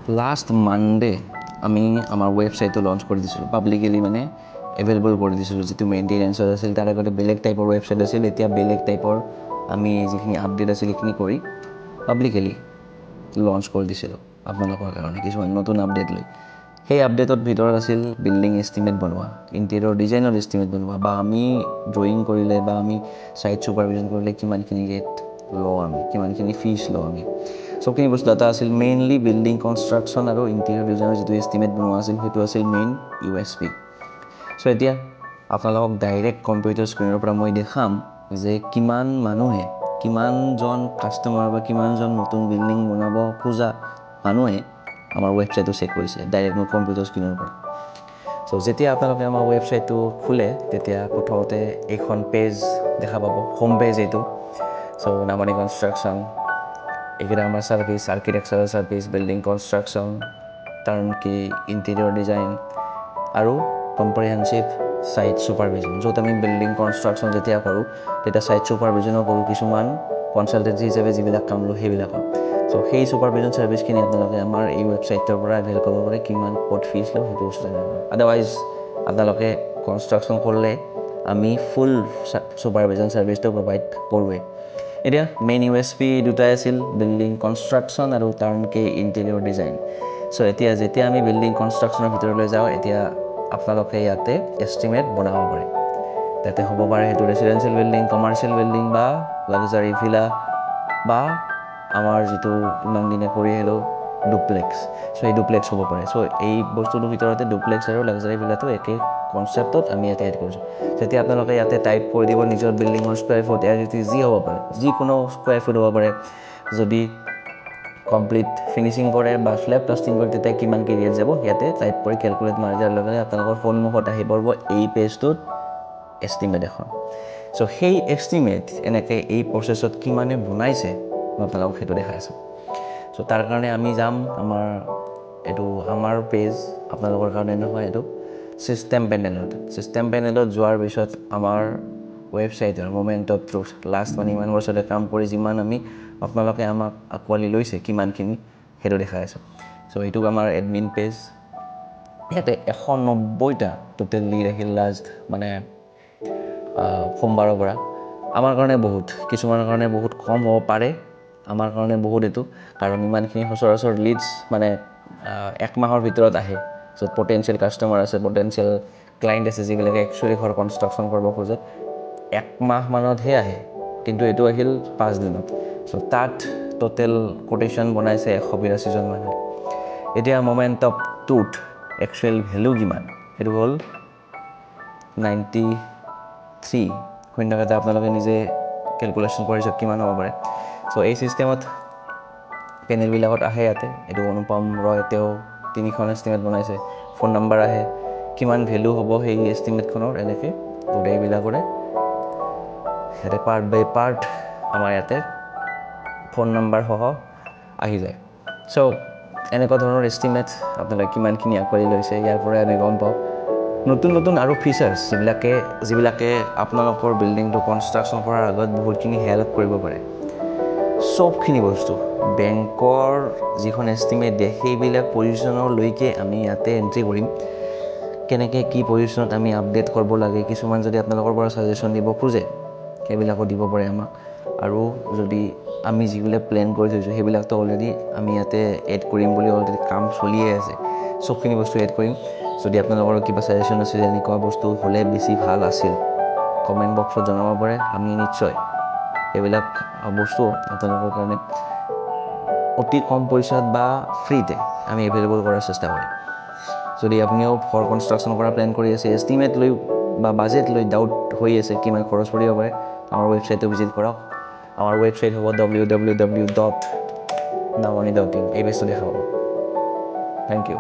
Last Monday আমি আমাৰ ৱেবছাইটটো লঞ্চ কৰি দিছিলোঁ, পাব্লিকেলি মানে এভেইলেবল কৰি দিছিলোঁ। যিটো মেইনটেনেঞ্চত আছিল তাৰ আগতে বেলেগ টাইপৰ ৱেবছাইট আছিল, এতিয়া বেলেগ টাইপৰ আমি যিখিনি আপডেট আছিল সেইখিনি কৰি পাব্লিকেলি লঞ্চ কৰি দিছিলোঁ আপোনালোকৰ কাৰণে কিছুমান নতুন আপডেট লৈ। সেই আপডেটৰ ভিতৰত আছিল বিল্ডিং এষ্টিমেট বনোৱা, ইণ্টেৰিয়ৰ ডিজাইনৰ এষ্টিমেট বনোৱা, বা আমি ড্ৰয়িং কৰিলে বা আমি ছাইট ছুপাৰভিজন কৰিলে কিমানখিনি ৰেট লওঁ, আমি কিমানখিনি ফিজ লওঁ, আমি চবখিনি বস্তু এটা আছিল। মেইনলি বিল্ডিং কনষ্ট্ৰাকশ্যন আৰু ইণ্টেৰিয়ৰ ডিজাইনৰ যিটো এষ্টিমেট বনোৱা আছিল সেইটো আছিল মেইন USP। চ' এতিয়া আপোনালোকক ডাইৰেক্ট কম্পিউটাৰ স্ক্ৰীণৰ পৰা মই দেখাম যে কিমানজন কাষ্টমাৰ বা কিমানজন নতুন বিল্ডিং বনাব খোজা মানুহে আমাৰ ৱেবছাইটটো চেক কৰিছে ডাইৰেক্ট মোৰ কম্পিউটাৰ স্ক্ৰীণৰ পৰা। চ' যেতিয়া আপোনালোকে আমাৰ ৱেবছাইটটো খোলে তেতিয়া প্ৰথমতে এইখন পেজ দেখা পাব, হোম পেজ এইটো। চ' নামানি কনষ্ট্ৰাকশ্যন, এইকেইটা আমাৰ service, architectural service, building construction, turnkey, interior design আৰু কম্প্ৰিহেনচিভ ছাইট ছুপাৰভিজন। য'ত আমি বিল্ডিং কনষ্ট্ৰাকশ্যন যেতিয়া কৰোঁ তেতিয়া ছাইট ছুপাৰভিজনো কৰোঁ, কিছুমান কনচালটেঞ্চি হিচাপে যিবিলাক কাম লওঁ সেইবিলাকৰ। চ' সেই ছুপাৰভিজন ছাৰ্ভিচখিনি আপোনালোকে আমাৰ এই ৱেবছাইটৰ পৰা এভেইল কৰিব পাৰে। কিমান ক'ত ফিজ লওঁ সেইটো বস্তু জানিব পাৰে। আদাৰৱাইজ আপোনালোকে কনষ্ট্ৰাকশ্যন কৰিলে আমি ফুল ছুপাৰভিজন ছাৰ্ভিচটো প্ৰভাইড কৰোঁৱেই। এতিয়া মেইন USP দুটাই আছিল, বিল্ডিং কনষ্ট্ৰাকশ্যন আৰু টাৰ্ণকি ইণ্টেৰিয়ৰ ডিজাইন। চ' এতিয়া যেতিয়া আমি বিল্ডিং কনষ্ট্ৰাকশ্যনৰ ভিতৰলৈ যাওঁ, এতিয়া আপোনালোকে ইয়াতে এষ্টিমেট বনাব পাৰে। তাতে হ'ব পাৰে সেইটো ৰেচিডেঞ্চিয়েল বিল্ডিং, কমাৰ্চিয়েল বিল্ডিং বা লাক্সাৰী ভিলা বা আমাৰ যিটো ইমান দিনে কৰি আহিলোঁ ডুপ্লেক্স। চ' এই ডুপ্লেক্স হ'ব পাৰে। চ' এই বস্তুটোৰ ভিতৰতে ডুপ্লেক্স আৰু লাক্সাৰী ভিলাটো একেই কনচেপ্টত আমি ইয়াতে এড কৰিছোঁ। যেতিয়া আপোনালোকে ইয়াতে টাইপ কৰি দিব নিজৰ বিল্ডিঙৰ স্কুৱেৰ ফুট, যি হ'ব পাৰে, যিকোনো স্কুৱেৰ ফুট হ'ব পাৰে। যদি কমপ্লিট ফিনিচিং কৰে বা স্লেব প্লাষ্টিং কৰে তেতিয়া কিমান কি ৰেট যাব ইয়াতে টাইপ কৰি কেলকুলেট মাৰি দিয়াৰ লগে লগে আপোনালোকৰ সন্মুখত আহি পৰিব এই পেজটোত এষ্টিমেট এখন। চ' সেই এষ্টিমেট এনেকৈ এই প্ৰচেছত কিমানে বনাইছে মই আপোনালোকক সেইটো দেখাই আছোঁ। চ' তাৰ কাৰণে আমি যাম আমাৰ পেজ, আপোনালোকৰ কাৰণে নহয়, এইটো ছিষ্টেম পেনেলত যোৱাৰ পিছত আমাৰ ৱেবছাইটৰ মোমেণ্ট অফ ট্ৰুথ লাষ্ট ইমান বছৰতে কাম কৰি যিমান আমি আপোনালোকে আমাক আঁকোৱালি লৈছে কিমানখিনি সেইটো দেখাই আছোঁ। চ' এইটোক আমাৰ এডমিন পেজ, ইয়াতে 190টা টোটেল লিড আহিল লাষ্ট মানে সোমবাৰৰ পৰা। আমাৰ কাৰণে বহুত, কিছুমানৰ কাৰণে বহুত কম হ'ব পাৰে, আমাৰ কাৰণে বহুত এইটো, কাৰণ ইমানখিনি সচৰাচৰ লিডছ মানে 1 মাহৰ ভিতৰত আহে। য'ত পটেঞ্চিয়েল কাষ্টমাৰ আছে, পটেঞ্চিয়েল ক্লাইণ্ট আছে যিবিলাকে একচুৱেলি ঘৰ কনষ্ট্ৰাকশ্যন কৰিব খোজে, 1 মাহমানতহে আহে, কিন্তু এইটো আহিল 5 দিনত। চ' তাত টোটেল কোটেশ্যন বনাইছে 182জন মানুহে। এতিয়া moment of truth actual value কিমান সেইটো হ'ল 93 শূন্যকেইটা আপোনালোকে নিজে কেলকুলেশ্যন কৰি চাওক কিমান হ'ব পাৰে। চ' এই ছিষ্টেমত পেনেলবিলাকত আহে ইয়াতে, এইটো অনুপম ৰয়, তেওঁ 3খন এষ্টিমেট বনাইছে, ফোন নাম্বাৰ আহে, কিমান ভেলু হ'ব সেই এষ্টিমেটখনৰ, এনেকৈ গোটেইবিলাকৰে ইয়াতে পাৰ্ট বাই পাৰ্ট আমাৰ ইয়াতে ফোন নাম্বাৰ সহ আহি যায়। চ' এনেকুৱা ধৰণৰ এষ্টিমেট আপোনালোকে কিমানখিনি আঁকোৱালি লৈছে ইয়াৰ পৰাই আমি গম পাওঁ। নতুন আৰু ফিচাৰ্ছ যিবিলাকে আপোনালোকৰ বিল্ডিংটো কনষ্ট্ৰাকশ্যন কৰাৰ আগত বহুতখিনি হেল্প কৰিব পাৰে। চবখিনি বস্তু বেংকৰ যিখন এষ্টিমেট দিয়ে সেইবিলাক পজিশ্যনলৈকে আমি ইয়াতে এণ্ট্ৰি কৰিম। কেনেকৈ কি পজিশ্যনত আমি আপডেট কৰিব লাগে, কিছুমান যদি আপোনালোকৰ পৰা ছাজেশ্যন দিব খোজে সেইবিলাকো দিব পাৰে আমাক। আৰু যদি আমি যিবিলাক প্লেন কৰি থৈছোঁ সেইবিলাকতো অলৰেডি আমি ইয়াতে এড কৰিম বুলি অলৰেডি কাম চলিয়ে আছে, চবখিনি বস্তু এড কৰিম। যদি আপোনালোকৰ কিবা ছাজেশ্যন আছে যে এনেকুৱা বস্তু হ'লে বেছি ভাল আছিল, কমেণ্ট বক্সত জনাব পাৰে। আমি নিশ্চয় এইবিলাক বস্তু আপোনালোকৰ কাৰণে অতি কম পইচাত বা ফ্ৰীতে আমি এভেইলেবল কৰাৰ চেষ্টা কৰিম। যদি আপুনিও ঘৰ কনষ্ট্ৰাকশ্যন কৰা প্লেন কৰি আছে, এষ্টিমেট লৈ বা বাজেট লৈ ডাউট হৈ আছে কিমান খৰচ পৰিব পাৰে, আমাৰ ৱেবছাইটটো ভিজিট কৰক। আমাৰ ৱেবছাইট হ'ব www.namani.in। এই পেজটো দেখা পাব। Thank U.